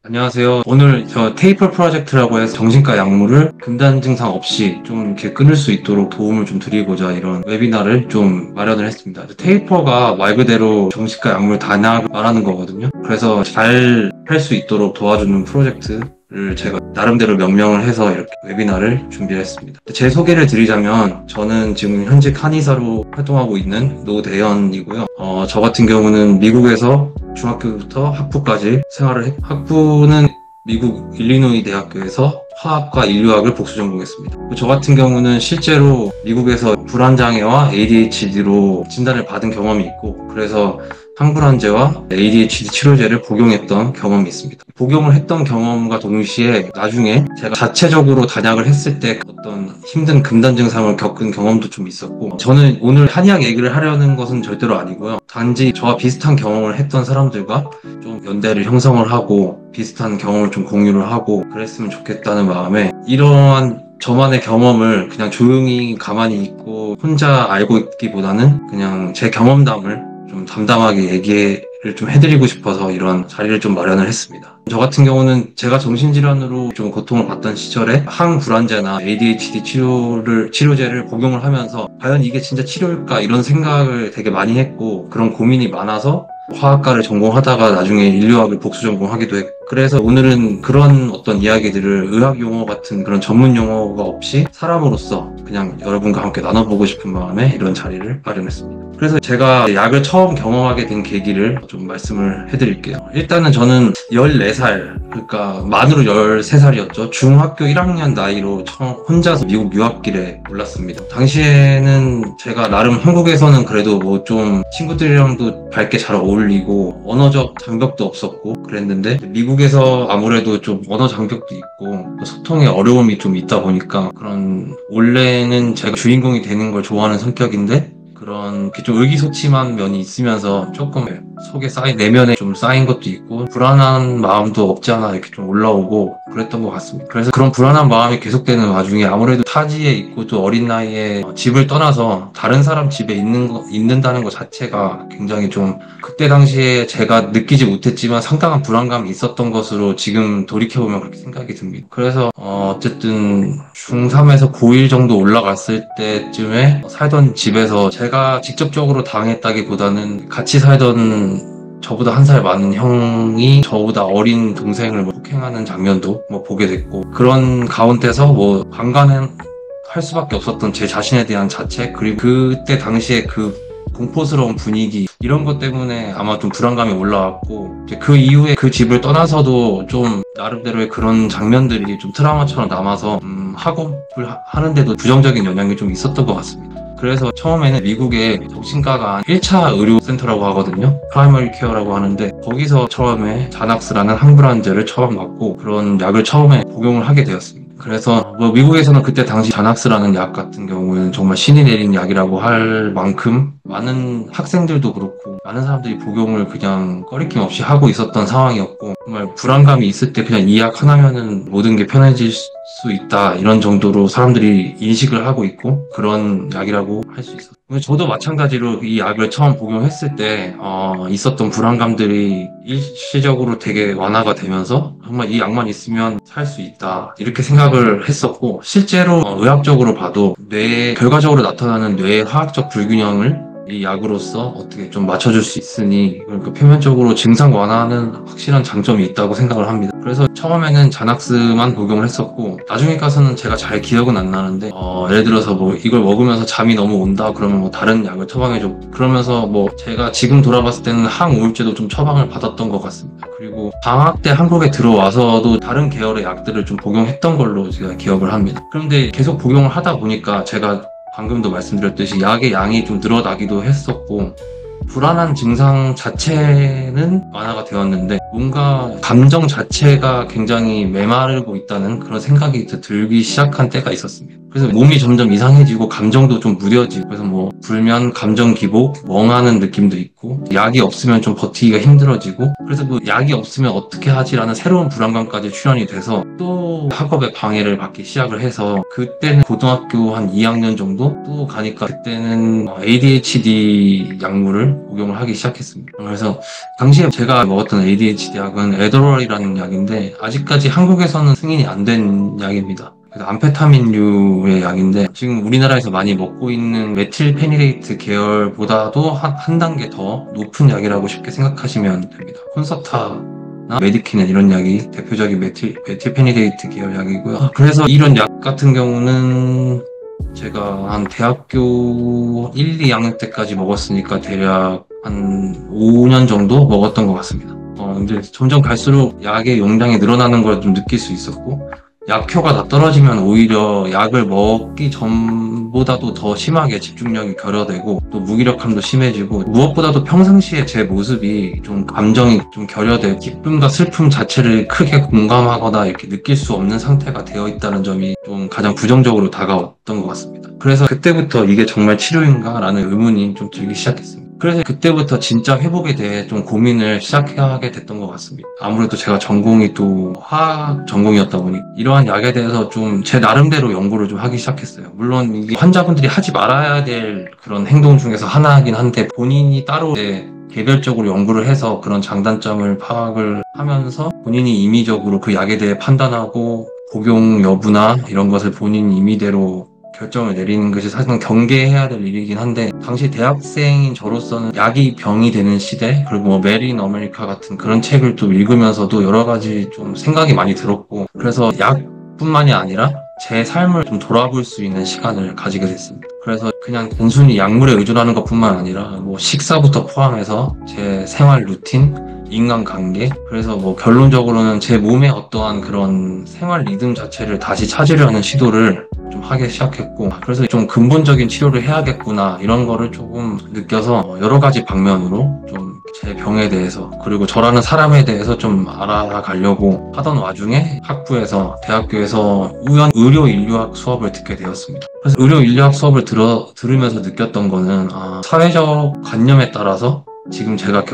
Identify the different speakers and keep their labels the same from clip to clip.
Speaker 1: 안녕하세요. 오늘 저 테이퍼 프로젝트라고 해서 정신과 약물을 금단 증상 없이 좀 이렇게 끊을 수 있도록 도움을 좀 드리고자 이런 웨비나를 좀 마련을 했습니다. 테이퍼가 말 그대로 정신과 약물 단약을 말하는 거거든요. 그래서 잘 할 수 있도록 도와주는 프로젝트를 제가 나름대로 명명을 해서 이렇게 웨비나를 준비를 했습니다. 제 소개를 드리자면 저는 지금 현직 한의사로 활동하고 있는 노대현이고요. 저 같은 경우는 미국에서 중학교부터 학부까지 생활을 학부는 미국 일리노이 대학교에서 화학과 인류학을 복수 전공했습니다. 저 같은 경우는 실제로 미국에서 불안장애와 ADHD로 진단을 받은 경험이 있고, 그래서 항불안제와 ADHD 치료제를 복용했던 경험이 있습니다. 복용을 했던 경험과 동시에 나중에 제가 자체적으로 단약을 했을 때 어떤 힘든 금단 증상을 겪은 경험도 좀 있었고, 저는 오늘 한의학 얘기를 하려는 것은 절대로 아니고요. 단지 저와 비슷한 경험을 했던 사람들과 좀 연대를 형성을 하고 비슷한 경험을 좀 공유를 하고 그랬으면 좋겠다는 마음에 이러한 저만의 경험을 그냥 조용히 가만히 있고 혼자 알고 있기보다는 그냥 제 경험담을 좀 담담하게 얘기를 좀 해드리고 싶어서 이런 자리를 좀 마련을 했습니다. 저 같은 경우는 제가 정신질환으로 좀 고통을 받던 시절에 항불안제나 ADHD 치료제를 복용을 하면서 과연 이게 진짜 치료일까 이런 생각을 되게 많이 했고 그런 고민이 많아서 화학과를 전공하다가 나중에 인류학을 복수 전공하기도 했고, 그래서 오늘은 그런 어떤 이야기들을 의학 용어 같은 그런 전문 용어가 없이 사람으로서 그냥 여러분과 함께 나눠보고 싶은 마음에 이런 자리를 마련했습니다. 그래서 제가 약을 처음 경험하게 된 계기를 좀 말씀을 해드릴게요. 일단은 저는 14살, 그러니까 만으로 13살이었죠. 중학교 1학년 나이로 처음 혼자서 미국 유학길에 올랐습니다. 당시에는 제가 나름 한국에서는 그래도 뭐 좀 친구들이랑도 밝게 잘 어울리고 언어적 장벽도 없었고 그랬는데 미국에서 아무래도 좀 언어 장벽도 있고 소통에 어려움이 좀 있다 보니까 그런 원래는 제가 주인공이 되는 걸 좋아하는 성격인데 그런 좀 의기소침한 면이 있으면서 조금 속에 내면에 좀 쌓인 것도 있고 불안한 마음도 없지 않아 이렇게 좀 올라오고 그랬던 것 같습니다. 그래서 그런 불안한 마음이 계속되는 와중에 아무래도 타지에 있고 또 어린 나이에 집을 떠나서 다른 사람 집에 있는다는 것 자체가 굉장히 좀 그때 당시에 제가 느끼지 못했지만 상당한 불안감이 있었던 것으로 지금 돌이켜보면 그렇게 생각이 듭니다. 그래서 어쨌든 중3에서 고1 정도 올라갔을 때쯤에 살던 집에서 제가 직접적으로 당했다기보다는 같이 살던 저보다 한 살 많은 형이 저보다 어린 동생을 폭행하는 장면도 보게 됐고 그런 가운데서 방관할 수밖에 없었던 제 자신에 대한 자책 그리고 그때 당시에 그 공포스러운 분위기 이런 것 때문에 아마 좀 불안감이 올라왔고 이제 그 이후에 그 집을 떠나서도 좀 나름대로의 그런 장면들이 좀 트라우마처럼 남아서 학업을 하는데도 부정적인 영향이 좀 있었던 것 같습니다. 그래서 처음에는 미국의 정신과가 1차 의료센터라고 하거든요. 프라이머리 케어라고 하는데 거기서 처음에 자낙스라는 항불안제를 처음 맞고 그런 약을 처음에 복용을 하게 되었습니다. 그래서 미국에서는 그때 당시 자낙스라는 약 같은 경우는 정말 신이 내린 약이라고 할 만큼 많은 학생들도 그렇고 많은 사람들이 복용을 그냥 꺼리낌 없이 하고 있었던 상황이었고 정말 불안감이 있을 때 그냥 이 약 하나면은 모든 게 편해질 수 있다 이런 정도로 사람들이 인식을 하고 있고 그런 약이라고 할 수 있었어요. 저도 마찬가지로 이 약을 처음 복용했을 때 있었던 불안감들이 일시적으로 되게 완화가 되면서 정말 이 약만 있으면 살 수 있다 이렇게 생각을 했었고 실제로 의학적으로 봐도 결과적으로 나타나는 뇌의 화학적 불균형을 이 약으로서 어떻게 좀 맞춰줄 수 있으니 그러니까 표면적으로 증상 완화하는 확실한 장점이 있다고 생각을 합니다. 그래서 처음에는 자낙스만 복용을 했었고 나중에 가서는 제가 잘 기억은 안 나는데 예를 들어서 이걸 먹으면서 잠이 너무 온다 그러면 다른 약을 처방해줘 그러면서 제가 지금 돌아봤을 때는 항우울제도 좀 처방을 받았던 것 같습니다. 그리고 방학 때 한국에 들어와서도 다른 계열의 약들을 좀 복용했던 걸로 제가 기억을 합니다. 그런데 계속 복용을 하다 보니까 제가 방금도 말씀드렸듯이 약의 양이 좀 늘어나기도 했었고 불안한 증상 자체는 완화가 되었는데 뭔가 감정 자체가 굉장히 메마르고 있다는 그런 생각이 들기 시작한 때가 있었습니다. 그래서 몸이 점점 이상해지고 감정도 좀 무뎌지고, 그래서 뭐 불면, 감정 기복, 멍하는 느낌도 있고, 약이 없으면 좀 버티기가 힘들어지고, 그래서 뭐 약이 없으면 어떻게 하지라는 새로운 불안감까지 출현이 돼서 또 학업에 방해를 받기 시작을 해서, 그때는 고등학교 한 2학년 정도 또 가니까 그때는 ADHD 약물을 복용을 하기 시작했습니다. 그래서 당시에 제가 먹었던 ADHD 약은 에더럴이라는 약인데 아직까지 한국에서는 승인이 안 된 약입니다. 그래서 암페타민류의 약인데 지금 우리나라에서 많이 먹고 있는 메틸페니데이트 계열보다도 한 단계 더 높은 약이라고 쉽게 생각하시면 됩니다. 콘서타나 메디키넨 이런 약이 대표적인 메틸페니데이트 계열 약이고요. 그래서 이런 약 같은 경우는 제가 한 대학교 1, 2학년 때까지 먹었으니까 대략 한 5년 정도 먹었던 것 같습니다. 이제 점점 갈수록 약의 용량이 늘어나는 걸 좀 느낄 수 있었고, 약효가 다 떨어지면 오히려 약을 먹기 전보다도 더 심하게 집중력이 결여되고 또 무기력함도 심해지고, 무엇보다도 평상시에 제 모습이 좀 감정이 좀 결여되고 기쁨과 슬픔 자체를 크게 공감하거나 이렇게 느낄 수 없는 상태가 되어 있다는 점이 좀 가장 부정적으로 다가왔던 것 같습니다. 그래서 그때부터 이게 정말 치료인가? 라는 의문이 좀 들기 시작했습니다. 그래서 그때부터 진짜 회복에 대해 좀 고민을 시작하게 됐던 것 같습니다. 아무래도 제가 전공이 또 화학 전공이었다 보니 이러한 약에 대해서 좀 제 나름대로 연구를 좀 하기 시작했어요. 물론 이게 환자분들이 하지 말아야 될 그런 행동 중에서 하나이긴 한데, 본인이 따로 개별적으로 연구를 해서 그런 장단점을 파악을 하면서 본인이 임의적으로 그 약에 대해 판단하고 복용 여부나 이런 것을 본인 임의대로 결정을 내리는 것이 사실은 경계해야 될 일이긴 한데, 당시 대학생인 저로서는 약이 병이 되는 시대, 그리고 뭐 메리 인 어메리카 같은 그런 책을 또 읽으면서도 여러 가지 좀 생각이 많이 들었고, 그래서 약뿐만이 아니라 제 삶을 좀 돌아볼 수 있는 시간을 가지게 됐습니다. 그래서 그냥 단순히 약물에 의존하는 것뿐만 아니라 뭐 식사부터 포함해서 제 생활 루틴, 인간관계, 그래서 뭐 결론적으로는 제 몸의 어떠한 그런 생활 리듬 자체를 다시 찾으려는 시도를 좀 하기 시작했고, 그래서 좀 근본적인 치료를 해야겠구나 이런 거를 조금 느껴서 여러 가지 방면으로 좀 제 병에 대해서 그리고 저라는 사람에 대해서 좀 알아가려고 하던 와중에 학부에서 대학교에서 우연 의료인류학 수업을 듣게 되었습니다. 그래서 의료인류학 수업을 들으면서 느꼈던 거는 사회적 관념에 따라서 지금 제가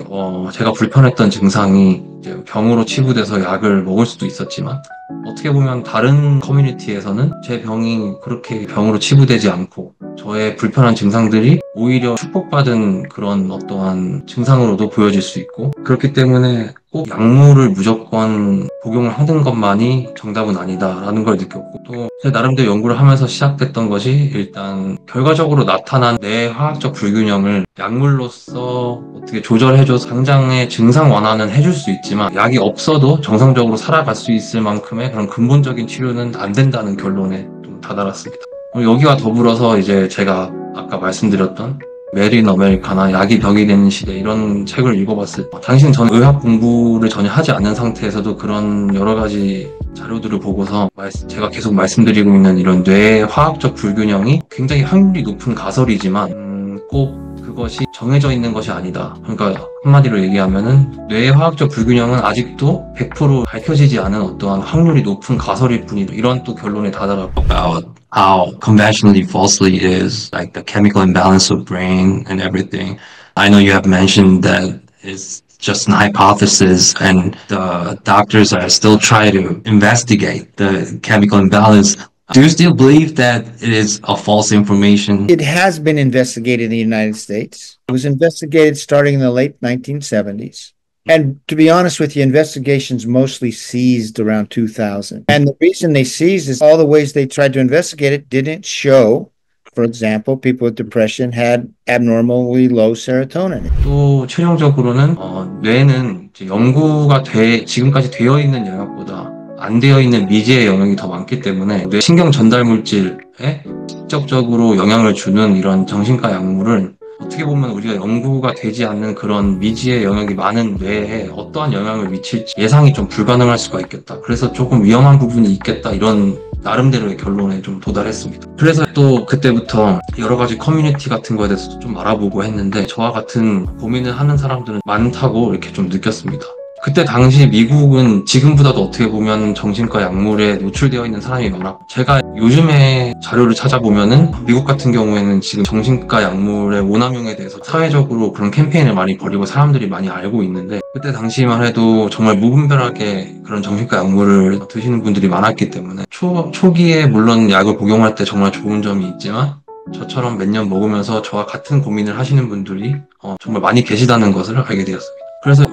Speaker 1: 불편했던 증상이 이제 병으로 치부돼서 약을 먹을 수도 있었지만, 어떻게 보면 다른 커뮤니티에서는 제 병이 그렇게 병으로 치부되지 않고 저의 불편한 증상들이 오히려 축복받은 그런 어떠한 증상으로도 보여질 수 있고, 그렇기 때문에 꼭 약물을 무조건 복용을 하는 것만이 정답은 아니다라는 걸 느꼈고, 또 제 나름대로 연구를 하면서 시작됐던 것이, 일단 결과적으로 나타난 뇌 화학적 불균형을 약물로서 어떻게 조절해줘서 당장의 증상 완화는 해줄 수 있지만 약이 없어도 정상적으로 살아갈 수 있을 만큼의 그런 근본적인 치료는 안 된다는 결론에 좀 다다랐습니다. 여기와 더불어서 이제 제가 아까 말씀드렸던 메리 인 어메리카나 약이 벽이 되는 시대 이런 책을 읽어봤을 때, 당시는 저는 의학 공부를 전혀 하지 않는 상태에서도 그런 여러 가지 자료들을 보고서 제가 계속 말씀드리고 있는 이런 뇌의 화학적 불균형이 굉장히 확률이 높은 가설이지만 꼭 그것이 정해져 있는 것이 아니다. 그러니까 한마디로 얘기하면은 뇌의 화학적 불균형은 아직도 100% 밝혀지지 않은 어떠한 확률이 높은 가설일 뿐이다. 이런 또 결론에 다다랐고, about how conventionally falsely it is, like the chemical imbalance of brain and everything. I know you have mentioned that it's just an hypothesis and the doctors are still trying to investigate the chemical imbalance. Do you still believe that it is a false information?
Speaker 2: It has been investigated in the United States. It was investigated starting in the late 1970s. And to be honest with you, investigations mostly ceased around 2000. And the reason they ceased is all the ways they tried to investigate it didn't show, for example, people with depression had abnormally low serotonin.
Speaker 1: 또 최종적으로는 뇌는 이제 연구가 지금까지 되어 있는 영역보다 안 되어 있는 미지의 영역이 더 많기 때문에 뇌 신경 전달 물질에 직접적으로 영향을 주는 이런 정신과 약물을 어떻게 보면 우리가 연구가 되지 않는 그런 미지의 영역이 많은 뇌에 어떠한 영향을 미칠지 예상이 좀 불가능할 수가 있겠다. 그래서 조금 위험한 부분이 있겠다. 이런 나름대로의 결론에 좀 도달했습니다. 그래서 또 그때부터 여러 가지 커뮤니티 같은 거에 대해서도 좀 알아보고 했는데, 저와 같은 고민을 하는 사람들은 많다고 이렇게 좀 느꼈습니다. 그때 당시 미국은 지금보다도 어떻게 보면 정신과 약물에 노출되어 있는 사람이 많았고, 제가 요즘에 자료를 찾아보면은 미국 같은 경우에는 지금 정신과 약물의 오남용에 대해서 사회적으로 그런 캠페인을 많이 벌이고 사람들이 많이 알고 있는데, 그때 당시만 해도 정말 무분별하게 그런 정신과 약물을 드시는 분들이 많았기 때문에 초기에 물론 약을 복용할 때 정말 좋은 점이 있지만, 저처럼 몇 년 먹으면서 저와 같은 고민을 하시는 분들이 정말 많이 계시다는 것을 알게 되었습니다. 그래서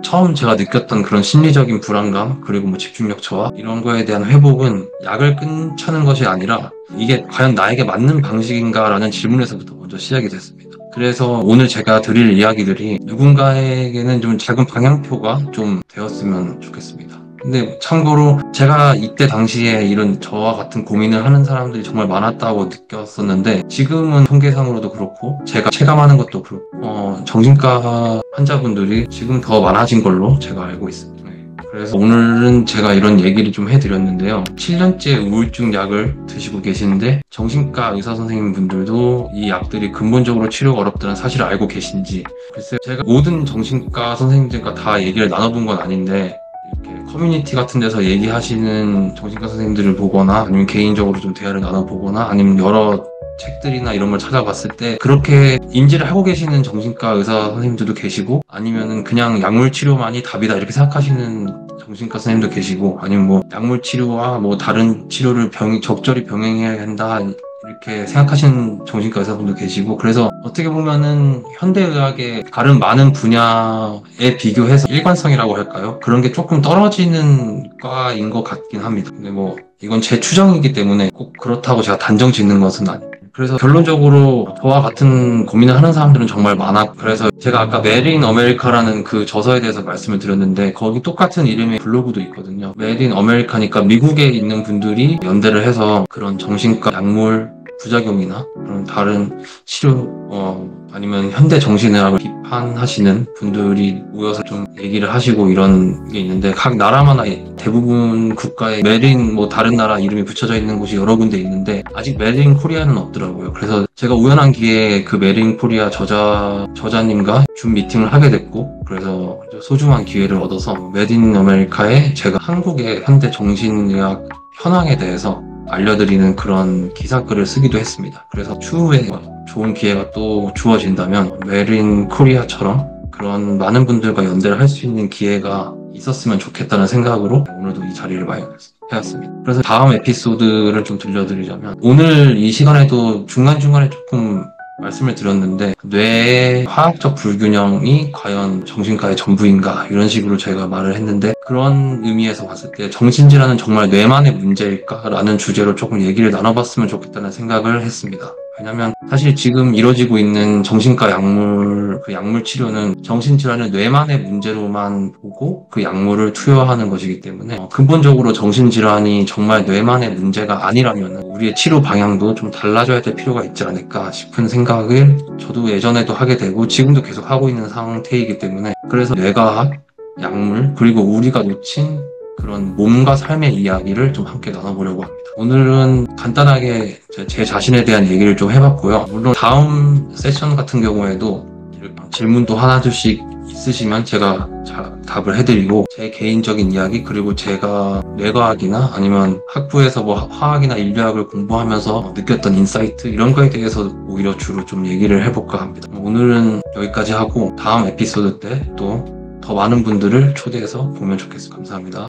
Speaker 1: 처음 제가 느꼈던 그런 심리적인 불안감, 그리고 뭐 집중력 저하, 이런 거에 대한 회복은 약을 끊자는 것이 아니라 이게 과연 나에게 맞는 방식인가라는 질문에서부터 먼저 시작이 됐습니다. 그래서 오늘 제가 드릴 이야기들이 누군가에게는 좀 작은 방향표가 좀 되었으면 좋겠습니다. 근데 참고로 제가 이때 당시에 이런 저와 같은 고민을 하는 사람들이 정말 많았다고 느꼈었는데, 지금은 통계상으로도 그렇고 제가 체감하는 것도 그렇고 정신과 환자분들이 지금 더 많아진 걸로 제가 알고 있습니다. 네. 그래서 오늘은 제가 이런 얘기를 좀 해드렸는데요. 7년째 우울증 약을 드시고 계시는데 정신과 의사 선생님분들도 이 약들이 근본적으로 치료가 어렵다는 사실을 알고 계신지, 글쎄요, 제가 모든 정신과 선생님들과 다 얘기를 나눠본 건 아닌데, 이렇게 커뮤니티 같은 데서 얘기하시는 정신과 선생님들을 보거나 아니면 개인적으로 좀 대화를 나눠보거나 아니면 여러 책들이나 이런 걸 찾아봤을 때 그렇게 인지를 하고 계시는 정신과 의사 선생님들도 계시고, 아니면은 그냥 약물 치료만이 답이다 이렇게 생각하시는 정신과 선생님도 계시고, 아니면 뭐 약물 치료와 뭐 다른 치료를 적절히 병행해야 한다 이렇게 생각하시는 정신과 의사분도 계시고, 그래서 어떻게 보면은 현대의학의 다른 많은 분야에 비교해서 일관성이라고 할까요? 그런 게 조금 떨어지는 과인 것 같긴 합니다. 근데 뭐 이건 제 추정이기 때문에 꼭 그렇다고 제가 단정 짓는 것은 아니에요. 그래서 결론적으로 저와 같은 고민을 하는 사람들은 정말 많았고, 그래서 제가 아까 메린 어메리카라는 그 저서에 대해서 말씀을 드렸는데 거기 똑같은 이름의 블로그도 있거든요. 메린 어메리카니까 미국에 있는 분들이 연대를 해서 그런 정신과 약물 부작용이나 그런 다른 치료 아니면 현대 정신의학을 비판하시는 분들이 모여서 좀 얘기를 하시고 이런 게 있는데, 각 나라마다 대부분 국가에 메린 뭐 다른 나라 이름이 붙여져 있는 곳이 여러 군데 있는데 아직 메린 코리아는 없더라고요. 그래서 제가 우연한 기회에 그 메린 코리아 저자님과 줌 미팅을 하게 됐고, 그래서 소중한 기회를 얻어서 메린 아메리카에 제가 한국의 현대 정신의학 현황에 대해서 알려드리는 그런 기사글을 쓰기도 했습니다. 그래서 추후에 좋은 기회가 또 주어진다면 메린 코리아처럼 그런 많은 분들과 연대를 할 수 있는 기회가 있었으면 좋겠다는 생각으로 오늘도 이 자리를 마련해왔습니다. 그래서 다음 에피소드를 좀 들려드리자면, 오늘 이 시간에도 중간중간에 조금 말씀을 드렸는데 뇌의 화학적 불균형이 과연 정신과의 전부인가 이런 식으로 제가 말을 했는데, 그런 의미에서 봤을 때 정신질환은 정말 뇌만의 문제일까? 라는 주제로 조금 얘기를 나눠봤으면 좋겠다는 생각을 했습니다. 왜냐면 사실 지금 이루어지고 있는 정신과 약물, 그 약물 치료는 정신질환을 뇌만의 문제로만 보고 그 약물을 투여하는 것이기 때문에 근본적으로 정신질환이 정말 뇌만의 문제가 아니라면 우리의 치료 방향도 좀 달라져야 될 필요가 있지 않을까 싶은 생각을 저도 예전에도 하게 되고 지금도 계속 하고 있는 상태이기 때문에, 그래서 뇌과학, 약물, 그리고 우리가 놓친 그런 몸과 삶의 이야기를 좀 함께 나눠보려고 합니다. 오늘은 간단하게 제 자신에 대한 얘기를 좀 해봤고요. 물론 다음 세션 같은 경우에도 질문도 하나둘씩 있으시면 제가 답을 해드리고, 제 개인적인 이야기, 그리고 제가 뇌과학이나 아니면 학부에서 뭐 화학이나 인류학을 공부하면서 느꼈던 인사이트 이런 거에 대해서 오히려 주로 좀 얘기를 해볼까 합니다. 오늘은 여기까지 하고 다음 에피소드 때 또 더 많은 분들을 초대해서 보면 좋겠습니다. 감사합니다.